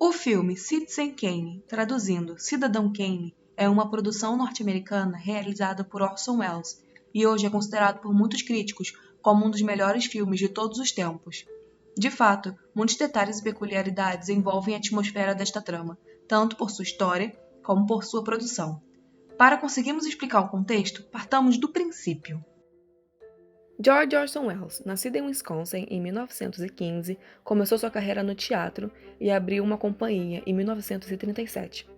O filme Citizen Kane, traduzindo Cidadão Kane, é uma produção norte-americana realizada por Orson Welles e hoje é considerado por muitos críticos como um dos melhores filmes de todos os tempos. De fato, muitos detalhes e peculiaridades envolvem a atmosfera desta trama, tanto por sua história como por sua produção. Para conseguirmos explicar o contexto, partamos do princípio. George Orson Welles, nascido em Wisconsin em 1915, começou sua carreira no teatro e abriu uma companhia em 1937.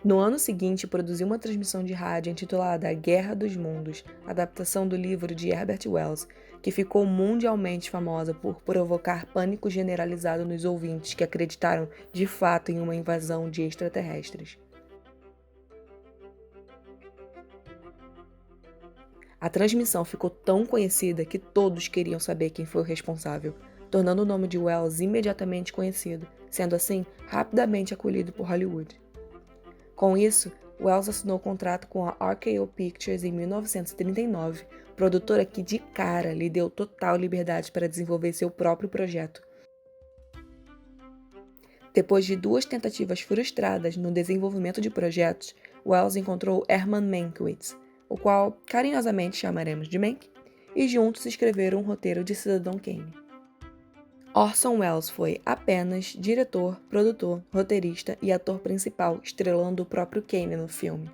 No ano seguinte, produziu uma transmissão de rádio intitulada A Guerra dos Mundos, adaptação do livro de Herbert Wells, que ficou mundialmente famosa por provocar pânico generalizado nos ouvintes que acreditaram de fato em uma invasão de extraterrestres. A transmissão ficou tão conhecida que todos queriam saber quem foi o responsável, tornando o nome de Wells imediatamente conhecido, sendo assim rapidamente acolhido por Hollywood. Com isso, Wells assinou contrato com a RKO Pictures em 1939, produtora que de cara lhe deu total liberdade para desenvolver seu próprio projeto. Depois de 2 tentativas frustradas no desenvolvimento de projetos, Wells encontrou Herman Mankiewicz, o qual carinhosamente chamaremos de Mank, e juntos escreveram um roteiro de Cidadão Kane. Orson Welles foi apenas diretor, produtor, roteirista e ator principal, estrelando o próprio Kane no filme.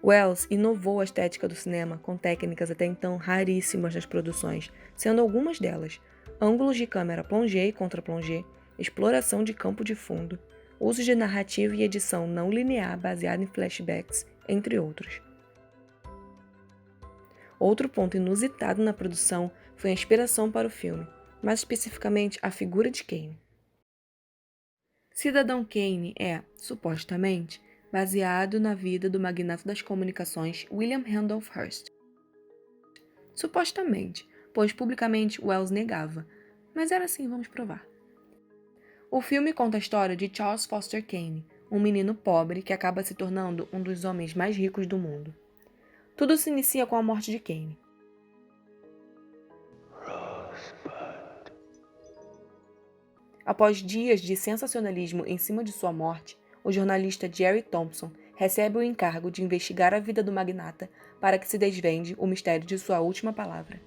Welles inovou a estética do cinema com técnicas até então raríssimas nas produções, sendo algumas delas ângulos de câmera plongé e contra-plongé, exploração de campo de fundo, uso de narrativa e edição não linear baseada em flashbacks, entre outros. Outro ponto inusitado na produção foi a inspiração para o filme, mais especificamente a figura de Kane. Cidadão Kane é, supostamente, baseado na vida do magnata das comunicações William Randolph Hearst. Supostamente, pois publicamente Wells negava, mas era assim, vamos provar. O filme conta a história de Charles Foster Kane, um menino pobre que acaba se tornando um dos homens mais ricos do mundo. Tudo se inicia com a morte de Kane. Rosebud. Após dias de sensacionalismo em cima de sua morte, o jornalista Jerry Thompson recebe o encargo de investigar a vida do magnata para que se desvende o mistério de sua última palavra.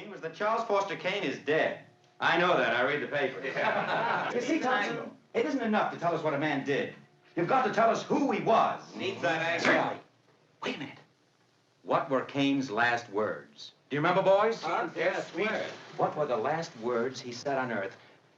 Was that Charles Foster Kane is dead. I know that. I read the paper. You see, Thompson, it isn't enough to tell us what a man did. You've got to tell us who he was. Neath that answer. Wait a minute. What were Kane's last words? Do you remember, boys? Yes, swear. What were the last words he said on Earth?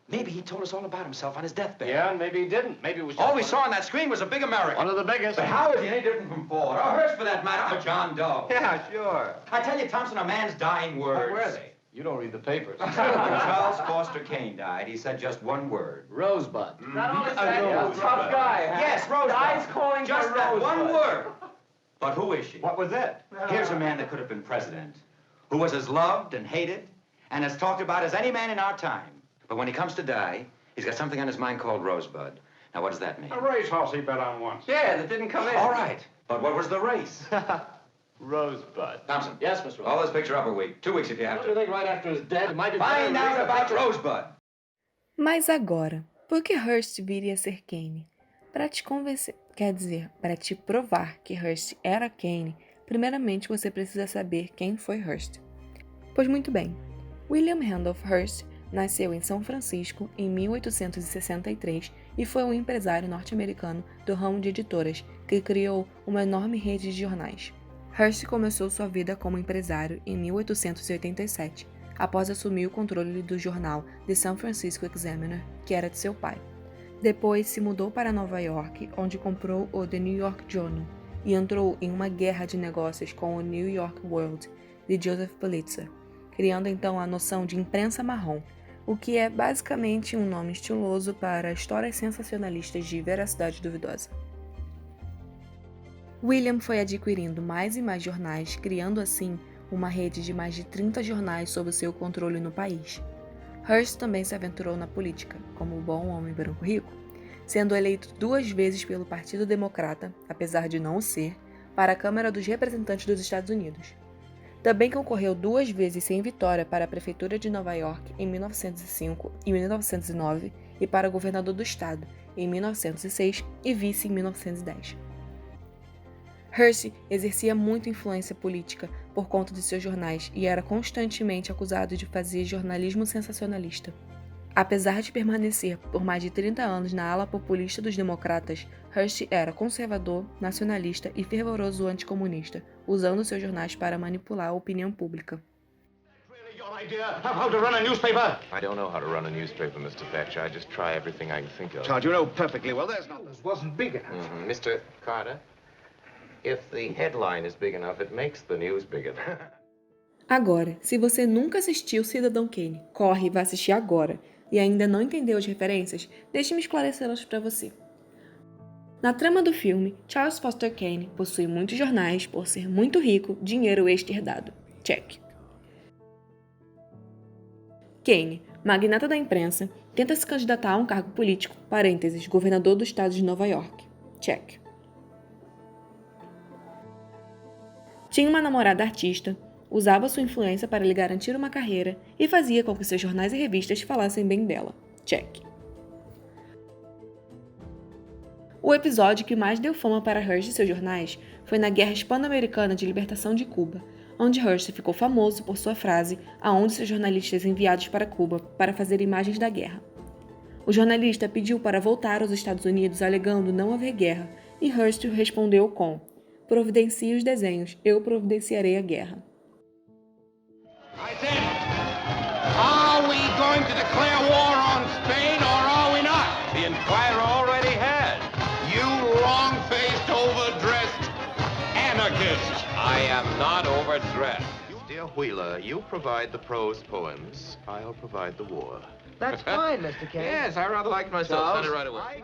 Maybe he told us all about himself on his deathbed. Yeah, and maybe he didn't. Maybe it was just All we saw on that screen was a big American. one of the biggest. But how is he any different from Ford? Or Hearst, for that matter, or John Doe? Yeah, sure. I tell you, Thompson, a man's dying words. What were they? You don't read the papers. When Charles Foster Kane died, he said just one word. Rosebud. Not only A that, Rosebud. tough guy, huh? Yes, Rosebud. Guy's calling Just for that one Rosebud. word. But who is she? What was it? Here's a man that could have been president, who was as loved and hated and as talked about as any man in our time. But when he comes to die, he's got something on his mind called Rosebud. Now, what does that mean? A racehorse he bet on once. Yeah, that didn't come in. All right. But what was the race? Rosebud. Thompson. Yes, Mr. All this picture up a week. 2 weeks if you have Don't you to. think right after his death it might be Find better to out read the about paper? Rosebud. Mas agora, por que Hearst viria a ser Kane? Para te convencer, quer dizer, para te provar que Hearst era Kane, primeiramente você precisa saber quem foi Hearst. Pois muito bem, William Randolph Hearst nasceu em São Francisco em 1863 e foi um empresário norte-americano do ramo de editoras que criou uma enorme rede de jornais. Hearst começou sua vida como empresário em 1887, após assumir o controle do jornal The San Francisco Examiner, que era de seu pai. Depois se mudou para Nova York, onde comprou o The New York Journal e entrou em uma guerra de negócios com o New York World, de Joseph Pulitzer, criando então a noção de imprensa marrom, o que é basicamente um nome estiloso para histórias sensacionalistas de veracidade duvidosa. William foi adquirindo mais e mais jornais, criando assim uma rede de mais de 30 jornais sob seu controle no país. Hearst também se aventurou na política, como um bom homem branco rico, sendo eleito 2 vezes pelo Partido Democrata, apesar de não o ser, para a Câmara dos Representantes dos Estados Unidos. Também concorreu 2 vezes sem vitória para a Prefeitura de Nova York em 1905 e 1909 e para governador do estado em 1906 e vice em 1910. Hearst exercia muita influência política por conta de seus jornais e era constantemente acusado de fazer jornalismo sensacionalista. Apesar de permanecer por mais de 30 anos na ala populista dos democratas, Hearst era conservador, nacionalista e fervoroso anticomunista, usando seus jornais para manipular a opinião pública. How to run a newspaper? I don't know how to run a newspaper, Mr. Thatcher. I just try everything I can think of. Todd, you know perfectly well there's no... This wasn't big enough. Mr. Carter, if the headline is big enough, it makes the news big enough. Agora, se você nunca assistiu Cidadão Kane, corre e vai assistir agora, e ainda não entendeu as referências, deixe-me esclarecê-las para você. Na trama do filme, Charles Foster Kane possui muitos jornais por ser muito rico, dinheiro extra-herdado. Check. Kane, magnata da imprensa, tenta se candidatar a um cargo político, parênteses, governador do estado de Nova York. Check. Tinha uma namorada artista, usava sua influência para lhe garantir uma carreira e fazia com que seus jornais e revistas falassem bem dela. Check. O episódio que mais deu fama para Hearst e seus jornais foi na Guerra Hispano-Americana de Libertação de Cuba, onde Hearst ficou famoso por sua frase aonde seus jornalistas enviados para Cuba para fazer imagens da guerra. O jornalista pediu para voltar aos Estados Unidos alegando não haver guerra, e Hearst respondeu com: "Providencie os desenhos, eu providenciarei a guerra." I said, are we going to declare war on Spain or are we not? The Inquirer already had. You long-faced, overdressed anarchist. I am not overdressed. Dear Wheeler, you provide the prose poems. I'll provide the war. That's fine, Mr. Kane. Yes, I rather liked myself. Send it right away.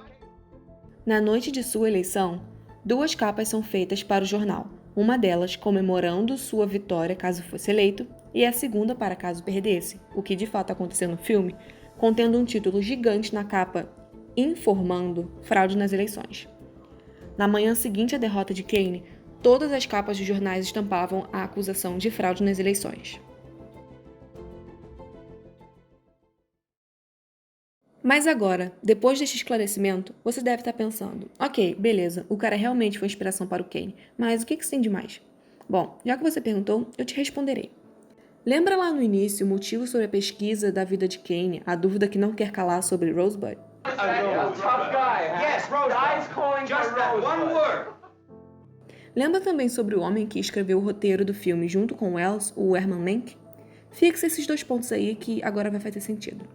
Na noite de sua eleição, 2 capas são feitas para o jornal, uma delas comemorando sua vitória caso fosse eleito, e a segunda para caso perdesse, o que de fato aconteceu no filme, contendo um título gigante na capa informando fraude nas eleições. Na manhã seguinte à derrota de Kane, todas as capas dos jornais estampavam a acusação de fraude nas eleições. Mas agora, depois deste esclarecimento, você deve estar pensando: ok, beleza, o cara realmente foi inspiração para o Kane, mas o que isso tem de mais? Bom, já que você perguntou, eu te responderei. Lembra lá no início o motivo sobre a pesquisa da vida de Kane, a dúvida que não quer calar sobre Rosebud? A tough guy, huh? Yes, Rosebud. Guys calling Just for that one Rosebud. word. Lembra também sobre o homem que escreveu o roteiro do filme junto com Wells, o Herman Mank? Fixa esses 2 pontos aí que agora vai fazer sentido.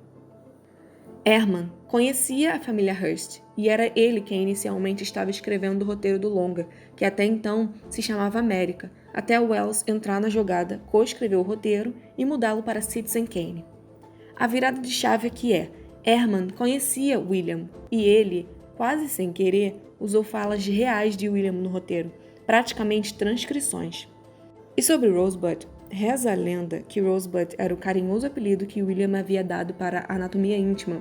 Herman conhecia a família Hearst e era ele quem inicialmente estava escrevendo o roteiro do longa, que até então se chamava América, até Wells entrar na jogada, coescrever o roteiro e mudá-lo para Citizen Kane. A virada de chave aqui é: Herman conhecia William e ele, quase sem querer, usou falas reais de William no roteiro, praticamente transcrições. E sobre Rosebud, reza a lenda que Rosebud era o carinhoso apelido que William havia dado para a anatomia íntima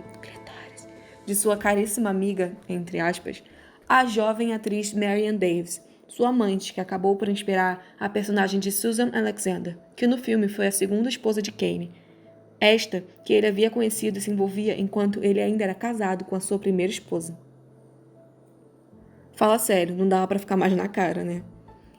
de sua caríssima amiga, entre aspas, a jovem atriz Marianne Davies, sua amante, que acabou por inspirar a personagem de Susan Alexander, que no filme foi a segunda esposa de Kane. Esta, que ele havia conhecido e se envolvia enquanto ele ainda era casado com a sua primeira esposa. Fala sério, não dava pra ficar mais na cara, né?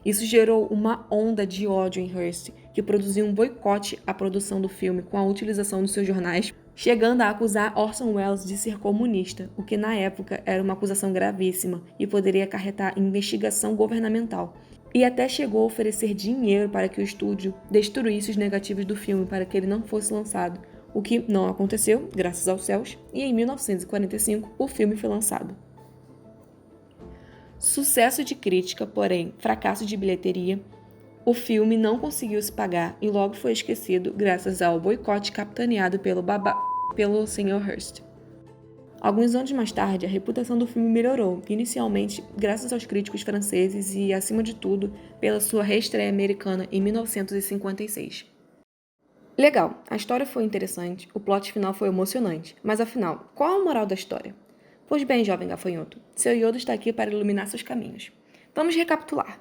Isso gerou uma onda de ódio em Hearst, que produziu um boicote à produção do filme com a utilização dos seus jornais, chegando a acusar Orson Welles de ser comunista, o que na época era uma acusação gravíssima e poderia acarretar investigação governamental. E até chegou a oferecer dinheiro para que o estúdio destruísse os negativos do filme para que ele não fosse lançado, o que não aconteceu, graças aos céus, e em 1945 o filme foi lançado. Sucesso de crítica, porém fracasso de bilheteria, o filme não conseguiu se pagar e logo foi esquecido graças ao boicote capitaneado pelo Sr. Hearst. Alguns anos mais tarde, a reputação do filme melhorou, inicialmente graças aos críticos franceses e, acima de tudo, pela sua reestreia americana em 1956. Legal, a história foi interessante, o plot final foi emocionante, mas afinal, qual a moral da história? Pois bem, jovem gafanhoto, seu Yoda está aqui para iluminar seus caminhos. Vamos recapitular.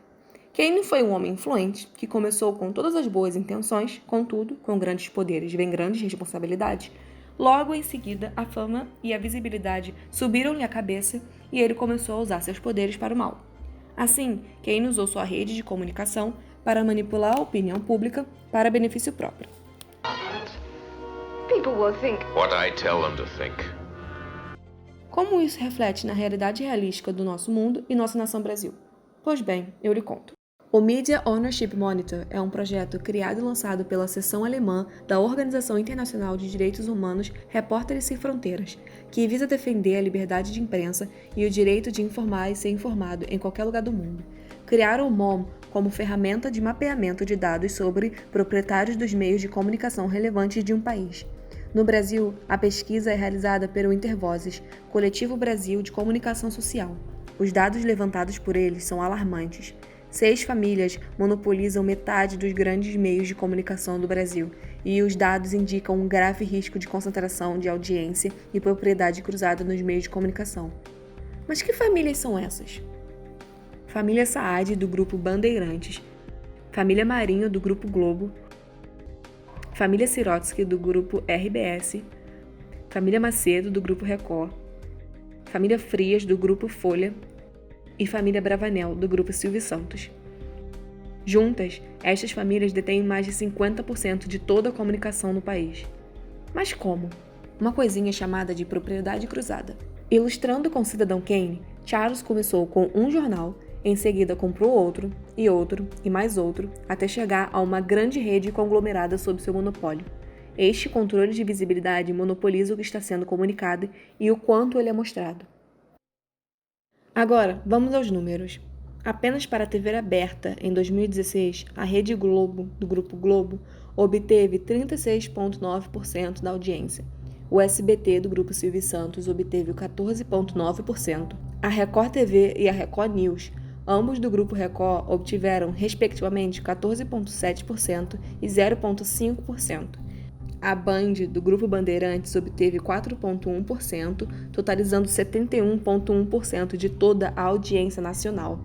Kane foi um homem influente que começou com todas as boas intenções, contudo, com grandes poderes vem grandes responsabilidades. Logo em seguida, a fama e a visibilidade subiram-lhe a cabeça e ele começou a usar seus poderes para o mal. Assim, Kane usou sua rede de comunicação para manipular a opinião pública para benefício próprio. People will think. What I tell them to think. Como isso reflete na realidade realística do nosso mundo e nossa nação Brasil? Pois bem, eu lhe conto. O Media Ownership Monitor é um projeto criado e lançado pela seção alemã da Organização Internacional de Direitos Humanos Repórteres Sem Fronteiras, que visa defender a liberdade de imprensa e o direito de informar e ser informado em qualquer lugar do mundo. Criaram o MOM como ferramenta de mapeamento de dados sobre proprietários dos meios de comunicação relevantes de um país. No Brasil, a pesquisa é realizada pelo Intervozes, Coletivo Brasil de Comunicação Social. Os dados levantados por eles são alarmantes. 6 famílias monopolizam metade dos grandes meios de comunicação do Brasil, e os dados indicam um grave risco de concentração de audiência e propriedade cruzada nos meios de comunicação. Mas que famílias são essas? Família Saad, do Grupo Bandeirantes, Família Marinho, do Grupo Globo, Família Sirotsky, do Grupo RBS, Família Macedo, do Grupo Record, Família Frias, do Grupo Folha, e Família Bravanel, do Grupo Silvio Santos. Juntas, estas famílias detêm mais de 50% de toda a comunicação no país. Mas como? Uma coisinha chamada de propriedade cruzada. Ilustrando com Cidadão Kane, Charles começou com um jornal, em seguida comprou outro, e mais outro, até chegar a uma grande rede conglomerada sob seu monopólio. Este controle de visibilidade monopoliza o que está sendo comunicado e o quanto ele é mostrado. Agora, vamos aos números. Apenas para a TV aberta, em 2016, a Rede Globo, do Grupo Globo, obteve 36,9% da audiência. O SBT, do Grupo Silvio Santos, obteve 14,9%. A Record TV e a Record News, ambos do Grupo Record, obtiveram, respectivamente, 14,7% e 0,5%. A Band, do Grupo Bandeirantes, obteve 4,1%, totalizando 71,1% de toda a audiência nacional.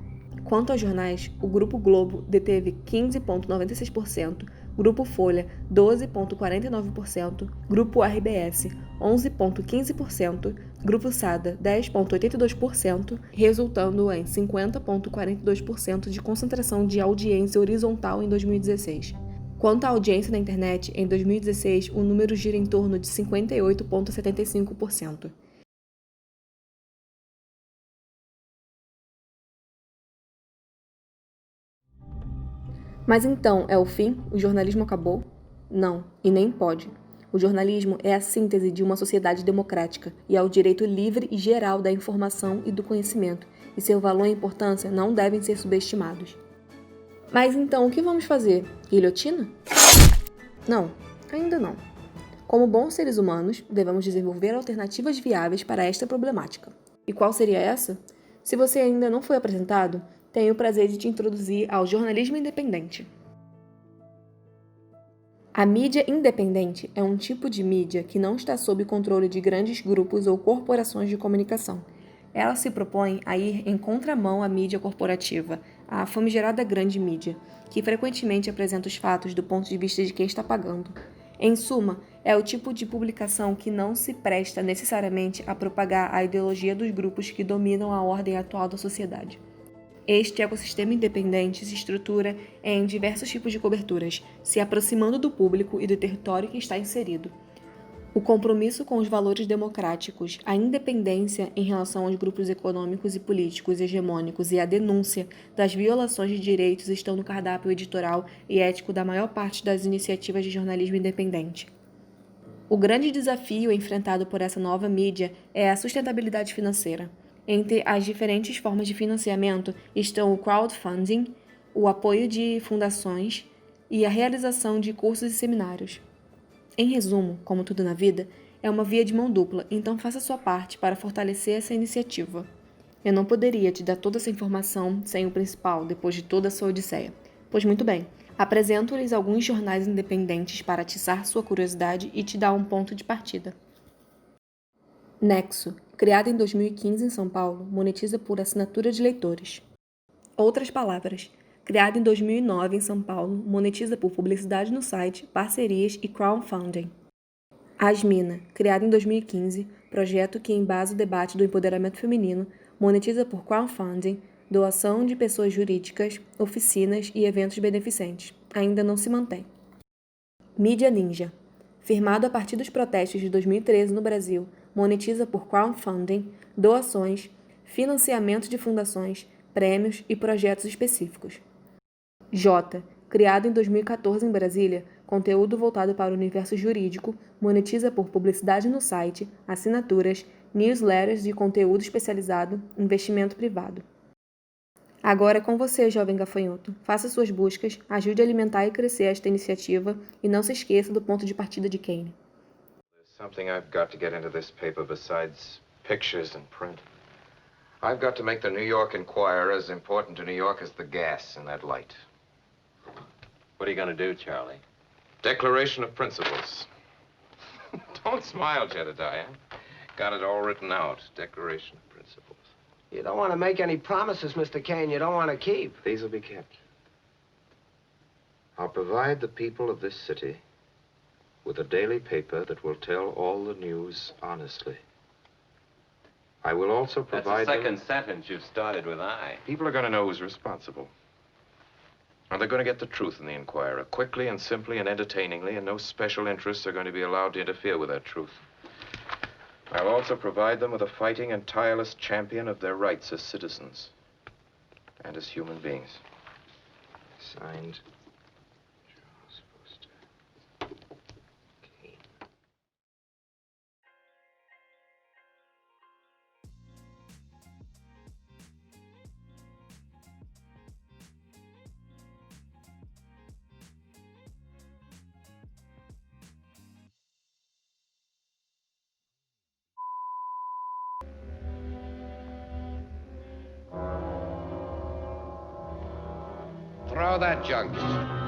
Quanto aos jornais, o Grupo Globo deteve 15,96%, Grupo Folha, 12,49%, Grupo RBS, 11,15%, Grupo Sada, 10,82%, resultando em 50,42% de concentração de audiência horizontal em 2016. Quanto à audiência na internet, em 2016, o número gira em torno de 58,75%. Mas então, é o fim? O jornalismo acabou? Não, e nem pode. O jornalismo é a síntese de uma sociedade democrática e é o direito livre e geral da informação e do conhecimento, e seu valor e importância não devem ser subestimados. Mas então, o que vamos fazer? Guilhotina? Não, ainda não. Como bons seres humanos, devemos desenvolver alternativas viáveis para esta problemática. E qual seria essa? Se você ainda não foi apresentado, tenho o prazer de te introduzir ao jornalismo independente. A mídia independente é um tipo de mídia que não está sob controle de grandes grupos ou corporações de comunicação. Ela se propõe a ir em contramão à mídia corporativa, a famigerada grande mídia, que frequentemente apresenta os fatos do ponto de vista de quem está pagando. Em suma, é o tipo de publicação que não se presta necessariamente a propagar a ideologia dos grupos que dominam a ordem atual da sociedade. Este ecossistema independente se estrutura em diversos tipos de coberturas, se aproximando do público e do território que está inserido. O compromisso com os valores democráticos, a independência em relação aos grupos econômicos e políticos hegemônicos e a denúncia das violações de direitos estão no cardápio editorial e ético da maior parte das iniciativas de jornalismo independente. O grande desafio enfrentado por essa nova mídia é a sustentabilidade financeira. Entre as diferentes formas de financiamento estão o crowdfunding, o apoio de fundações e a realização de cursos e seminários. Em resumo, como tudo na vida, é uma via de mão dupla, então faça sua parte para fortalecer essa iniciativa. Eu não poderia te dar toda essa informação sem o principal, depois de toda a sua odisseia. Pois muito bem, apresento-lhes alguns jornais independentes para atiçar sua curiosidade e te dar um ponto de partida. Nexo, criado em 2015 em São Paulo, monetiza por assinatura de leitores. Outras palavras, criado em 2009 em São Paulo, monetiza por publicidade no site, parcerias e crowdfunding. Asmina, criado em 2015, projeto que embasa o debate do empoderamento feminino, monetiza por crowdfunding, doação de pessoas jurídicas, oficinas e eventos beneficentes. Ainda não se mantém. Mídia Ninja, firmado a partir dos protestos de 2013 no Brasil, monetiza por crowdfunding, doações, financiamento de fundações, prêmios e projetos específicos. Jota, criado em 2014 em Brasília, conteúdo voltado para o universo jurídico, monetiza por publicidade no site, assinaturas, newsletters de conteúdo especializado, investimento privado. Agora é com você, jovem gafanhoto. Faça suas buscas, ajude a alimentar e crescer esta iniciativa e não se esqueça do ponto de partida de Kane. There's something I've got to get into this paper besides pictures and print. I've got to make the New York Enquirer as important to New York as the gas in that light. What are you going to do, Charlie? Declaration of Principles. Don't smile, Jedediah. Got it all written out. Declaration of Principles. You don't want to make any promises, Mr. Kane, you don't want to keep. These will be kept. I'll provide the people of this city with a daily paper that will tell all the news honestly. I will also provide That's the second sentence you've started with I. People are going to know who's responsible. And they're going to get the truth in the Enquirer, quickly and simply and entertainingly, and no special interests are going to be allowed to interfere with that truth. I'll also provide them with a fighting and tireless champion of their rights as citizens and as human beings. Signed, Charles Foster Kane. Throw that junk.